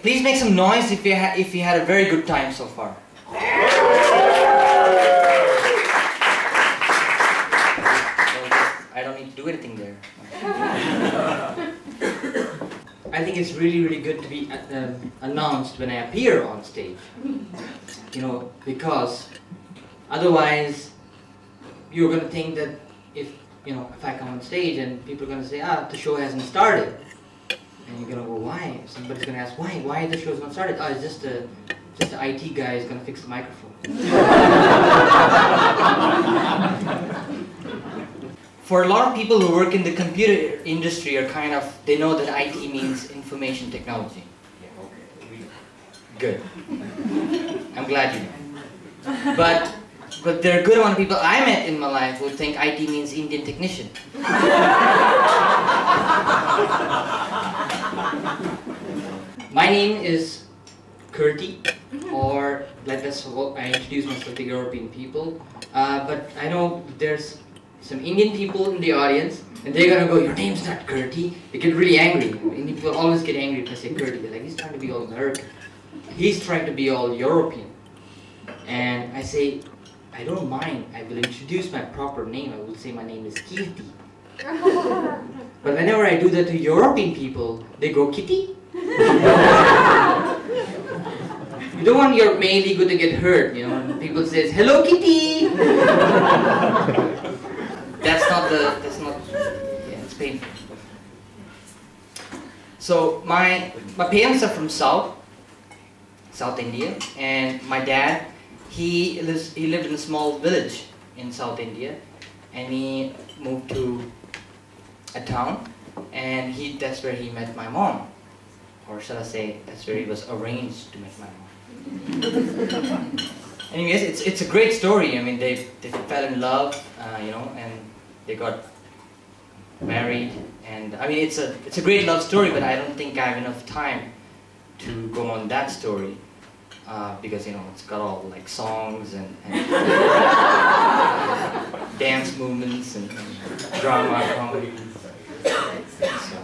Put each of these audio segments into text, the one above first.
Please make some noise if you had a very good time so far. I don't need to do anything there. I think it's really, really good to be announced when I appear on stage. You know, because otherwise you're going to think that if I come on stage and people are going to say, the show hasn't started. And you're going to go, why? Somebody's going to ask, why the show's not started? Oh, it's just the IT guy is going to fix the microphone. For a lot of people who work in the computer industry they know that IT means information technology. Yeah, okay. Good. I'm glad you know. But there are a good amount of people I met in my life who think IT means Indian technician. My name is Kirthy, or that's what I introduce myself to European people. But I know there's some Indian people in the audience, and they're gonna go, your name's not Kirthy. They get really angry. Indian people always get angry if I say Kirthy. They're like, he's trying to be all American. He's trying to be all European. And I say, I don't mind. I will introduce my proper name. I will say my name is Kirthy. But whenever I do that to European people, they go, Kitty? You don't want your male ego to get hurt, you know. And people says, hello, Kitty! Yeah, it's painful. So my parents are from South India, and my dad, he lived in a small village in South India, and he moved to a town, and that's where he met my mom, or shall I say, that's where he was arranged to meet my mom. Anyways, it's a great story. I mean, they fell in love, you know, and they got married, and I mean, it's a great love story, but I don't think I have enough time to go on that story. Because, you know, it's got all like songs and dance movements and drama, comedy. So,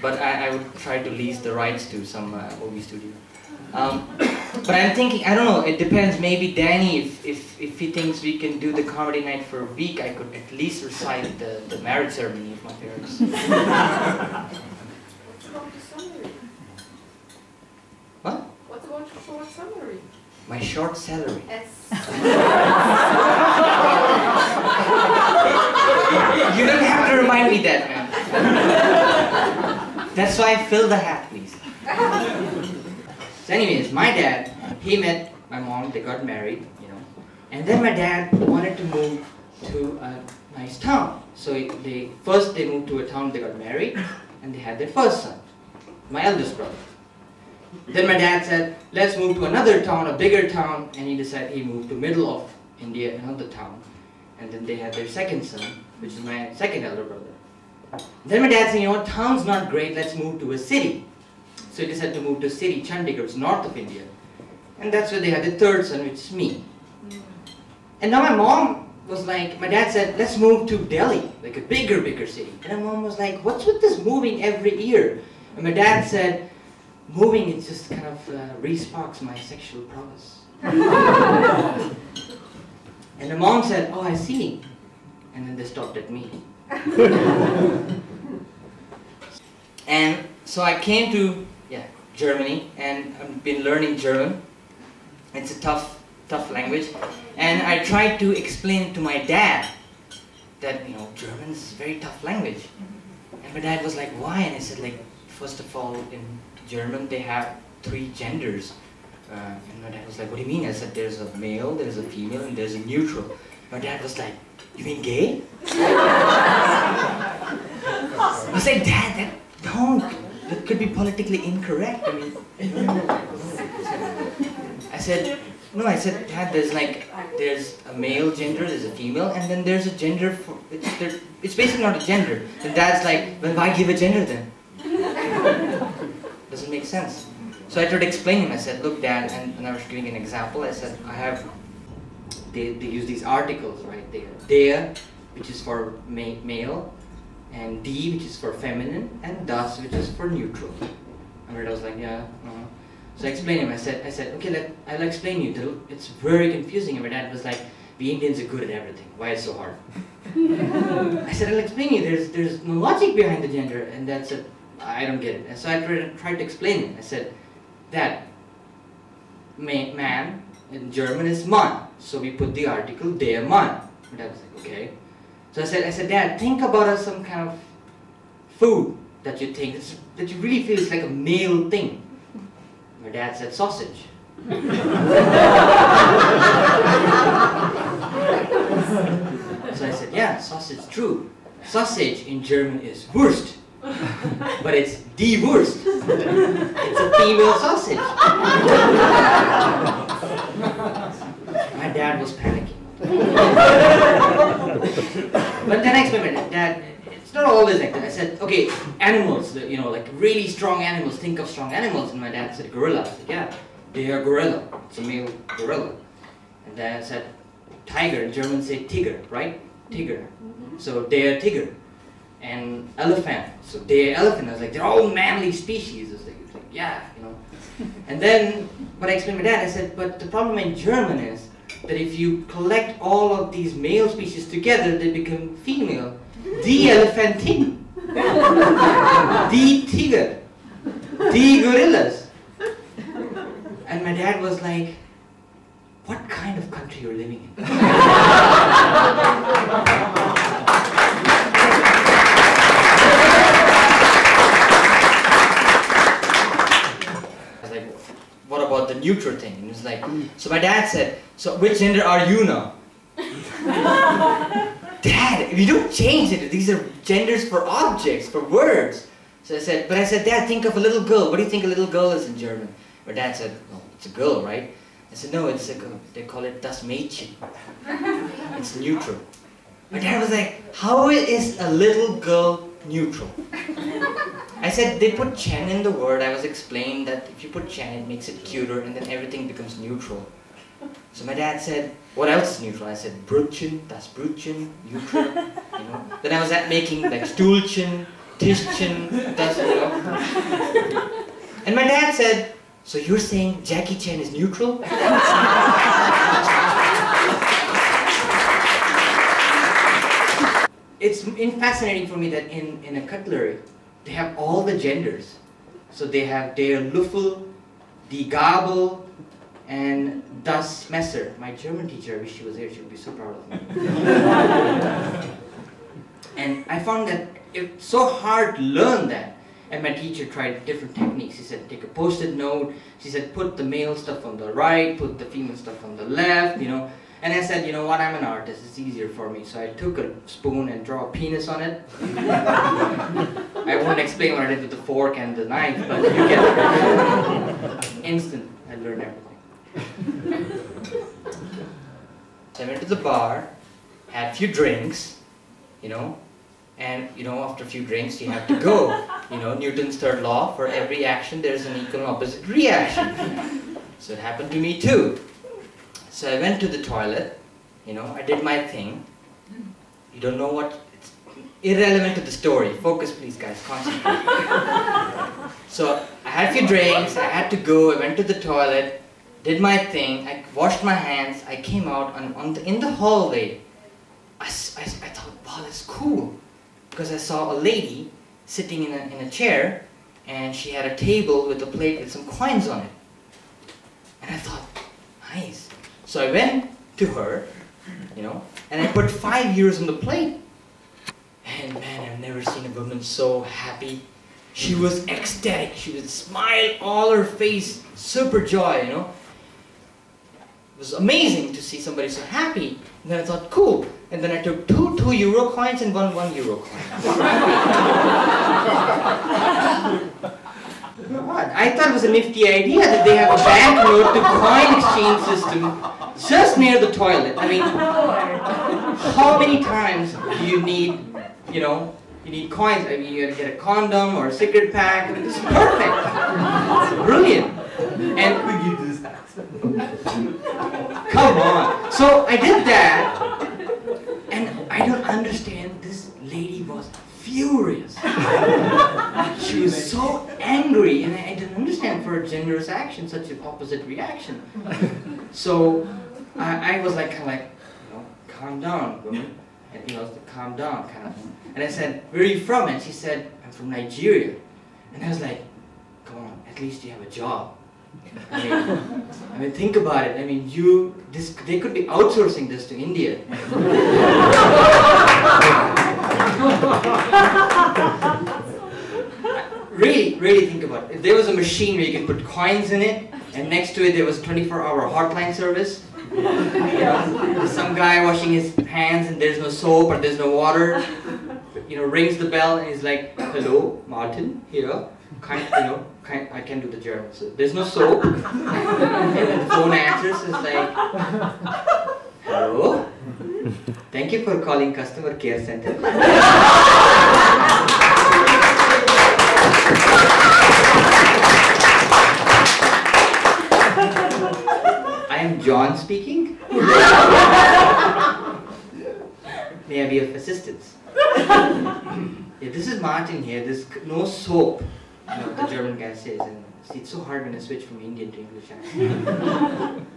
but I would try to lease the rights to some movie studio. But I'm thinking, I don't know, it depends. Maybe Danny, if he thinks we can do the comedy night for a week, I could at least recite the marriage ceremony of my parents. What's about the summary? What? What's about your short summary? My short salary. Yes. You don't have to remind me that, man. That's why I fill the hat, please. So anyways, my dad, he met my mom, they got married, you know. And then my dad wanted to move to a nice town. So first they moved to a town, they got married, and they had their first son, my eldest brother. Then my dad said, let's move to another town, a bigger town, and he decided he moved to middle of India, another town. And then they had their second son, which is my second elder brother. Then my dad said, you know what, town's not great, let's move to a city. So he decided to move to a city, Chandigarh, which is north of India. And that's where they had the third son, which is me. And now my mom was like, my dad said, let's move to Delhi, like a bigger city. And my mom was like, what's with this moving every year? And my dad said, moving, it just kind of re-sparks my sexual prowess. And the mom said, oh, I see. And then they stopped at me. And so I came to Germany, and I've been learning German. It's a tough language. And I tried to explain to my dad that, you know, German is a very tough language. And my dad was like, why? And I said, like, first of all, in German, they have 3 genders. And my dad was like, what do you mean? I said, there's a male, there's a female, and there's a neutral. My dad was like, you mean gay? I said, Dad, that could be politically incorrect. I mean, I said, Dad, there's a male gender, there's a female, and then there's a gender for, it's basically not a gender. And Dad's like, well, why give a gender then? Doesn't make sense. So I tried to explain him. I said, look, Dad, and I was giving an example. I said, they use these articles right there. Der, which is for male, and die, which is for feminine, and das, which is for neutral. And I was like, yeah. So I explained him. I said, okay, I'll explain you. It's very confusing. And my dad was like, we Indians are good at everything. Why is it so hard? I said, I'll explain you. There's no logic behind the gender. And Dad said, I don't get it. And so I tried to explain it. I said, Dad, man in German is Mann. So we put the article der Mann. My dad was like, okay. So I said, Dad, think about some kind of food that you think, that you really feel is like a male thing. My dad said sausage. So I said, yeah, sausage, true. Sausage in German is Wurst. But it's die Wurst. It's a female sausage. My dad was panicking. But then I explained, Dad, it's not always like that. I said, okay, animals, like really strong animals, think of strong animals. And my dad said, gorilla. I said, yeah, they are gorilla. It's a male gorilla. And Dad said, tiger. In German say tiger, right? Tiger. So they are tiger. And elephant. So they are elephant. I was like, they're all manly species. I was like yeah, And then, but I explained to my dad, I said, but the problem in German is that if you collect all of these male species together, they become female. Die Elephantin. Die Tiger. Die Gorillas. And my dad was like, what kind of country you're living in? What about the neutral thing? And it was like, so my dad said, so which gender are you now? Dad, we don't change it. These are genders for objects, for words. So I said, Dad, think of a little girl. What do you think a little girl is in German? My dad said, well, it's a girl, right? I said, no, it's a girl. They call it das Mädchen. It's neutral. My dad was like, how is a little girl neutral? I said, they put Chen in the word. I was explained that if you put Chen, it makes it cuter, and then everything becomes neutral. So my dad said, what else is neutral? I said, Brötchen, das Brötchen, neutral, Then I was making like Stuhlchen, Tischchen, das, And my dad said, so you're saying Jackie Chan is neutral? It's fascinating for me that in a cutlery, they have all the genders. So they have der Löffel, die Gabel, and das Messer. My German teacher, I wish she was here, she would be so proud of me. And I found that it's so hard to learn that. And my teacher tried different techniques. He said, take a post-it note. She said, put the male stuff on the right, put the female stuff on the left, And I said, you know what, I'm an artist, it's easier for me. So I took a spoon and draw a penis on it. I won't explain what I did with the fork and the knife, but you get it. Instant, I learned everything. So I went to the bar, had a few drinks, and after a few drinks you have to go. Newton's third law, for every action there's an equal and opposite reaction. So it happened to me too. So I went to the toilet, I did my thing. You don't know what, it's irrelevant to the story. Focus please guys, concentrate. So I had a few drinks, I had to go, I went to the toilet, did my thing, I washed my hands, I came out, and in the hallway, I thought, wow, that's cool. Because I saw a lady sitting in a chair, and she had a table with a plate with some coins on it. And I thought, nice. So I went to her, and I put 5 euros on the plate. And man, I've never seen a woman so happy. She was ecstatic. She would smile all her face, super joy, It was amazing to see somebody so happy. And then I thought, cool. And then I took two 2 euro coins and one 1 euro coin. What? I thought it was a nifty idea that they have a banknote to coin exchange system just near the toilet. I mean, how many times do you need, you need coins? I mean, you gotta get a condom or a cigarette pack. I mean, this is perfect. It's brilliant. And come on. So I did that, and I don't understand. This lady was furious. She was so angry, and I didn't understand. For for generous action, such an opposite reaction. So I was like, kind of like, calm down, woman. And calm down, kind of. And I said, where are you from? And she said, I'm from Nigeria. And I was like, come on, at least you have a job. I mean, think about it. I mean, they could be outsourcing this to India. Really think about it. If there was a machine where you could put coins in it, and next to it there was a 24-hour hotline service, some guy washing his hands and there's no soap or there's no water, rings the bell and he's like, hello, Martin, here. I can do the German. So there's no soap. And then the phone answers is like, hello? Thank you for calling customer care center. I am John speaking. May I be of assistance? Yeah, this is Martin here. There's no soap. The German guy says, and see, it's so hard when I switch from Indian to English accent.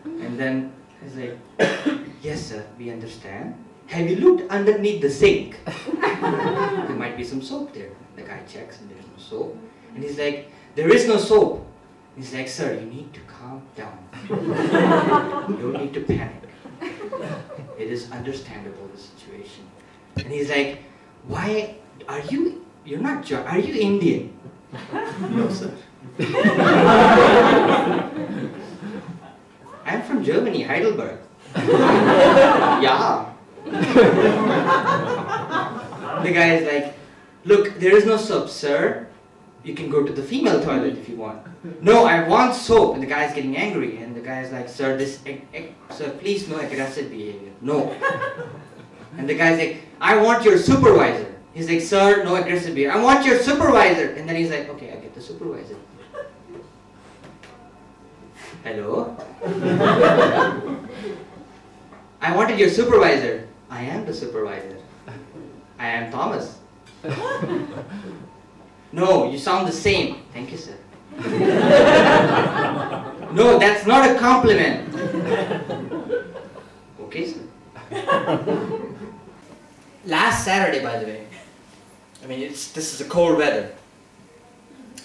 And then he's like, yes sir, we understand. Have you looked underneath the sink? There might be some soap there. The guy checks and there's no soap. And he's like, there is no soap. He's like, sir, you need to calm down. You don't need to panic. It is understandable, the situation. And he's like, why are you're not German, are you Indian? No, sir. I'm from Germany, Heidelberg. Yeah. The guy is like, look, there is no soap, sir. You can go to the female toilet if you want. No, I want soap. And the guy is getting angry. And the guy is like, sir, sir, please no aggressive behavior. No. And the guy's like, I want your supervisor. He's like, sir, no aggressive behavior. I want your supervisor. And then he's like, okay, I get the supervisor. Hello? I wanted your supervisor. I am the supervisor. I am Thomas. No, you sound the same. Thank you, sir. No, that's not a compliment. Okay, sir. Last Saturday, by the way, I mean, this is a cold weather.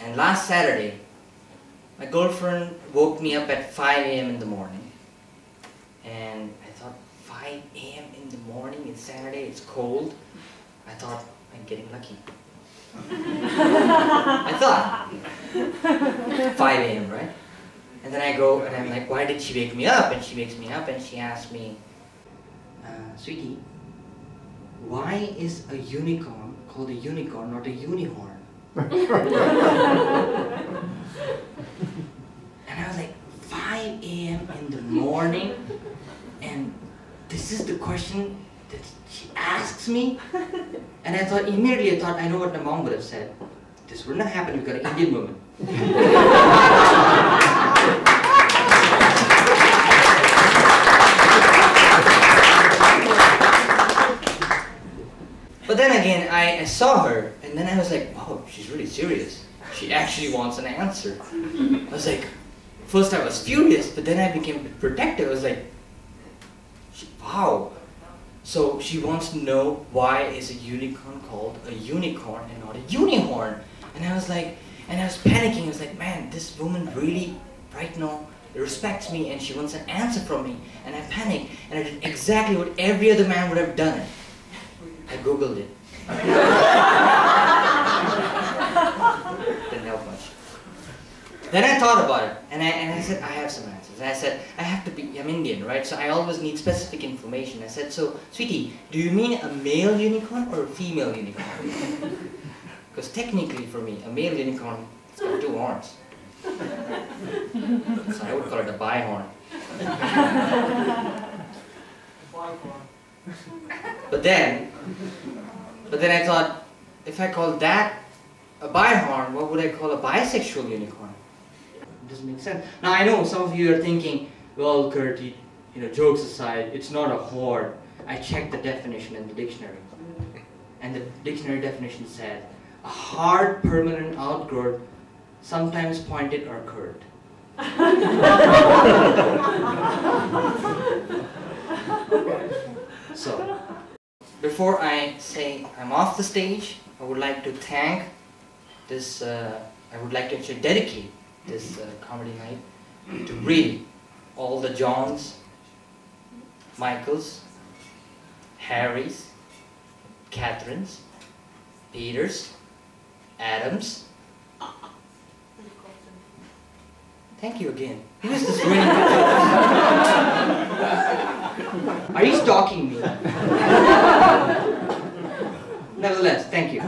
And last Saturday, my girlfriend woke me up at 5 a.m. in the morning. And I thought, 5 a.m. in the morning, it's Saturday, it's cold. I thought, I'm getting lucky. I thought, 5 a.m., right? And then I go and I'm like, why did she wake me up? And she wakes me up and she asks me, sweetie, why is a unicorn called a unicorn, not a unicorn? And I was like, 5 a.m. in the morning, and this is the question that she asks me? And I thought, immediately I know what my mom would have said. This wouldn't have happened, we've got an Indian woman. But then again, I saw her, and then I was like, wow, she's really serious. She actually wants an answer. I was like, first I was furious, but then I became a bit protective. I was like, wow. So she wants to know, why is a unicorn called a unicorn and not a unicorn? And I was like, and I was panicking. I was like, man, this woman really, right now, respects me and she wants an answer from me. And I panicked, and I did exactly what every other man would have done. I Googled it. Didn't help much. Then I thought about it, and I said, I have some answers. And I said, I'm Indian, right? So I always need specific information. I said, so, sweetie, do you mean a male unicorn or a female unicorn? Because technically for me, a male unicorn has got 2 horns. So I would call it a bihorn. But then I thought, if I call that a bihorn, what would I call a bisexual unicorn? It doesn't make sense. Now I know some of you are thinking, well, Kirthy, jokes aside, it's not a horn. I checked the definition in the dictionary. And the dictionary definition said, a hard permanent outgrowth, sometimes pointed or curved. So, before I say I'm off the stage, I would like to thank this, I would like to actually dedicate this comedy night to really all the Johns, Michaels, Harrys, Catherines, Peters, Adams. Thank you again. Who is this really good? Are you stalking me? Nevertheless, thank you.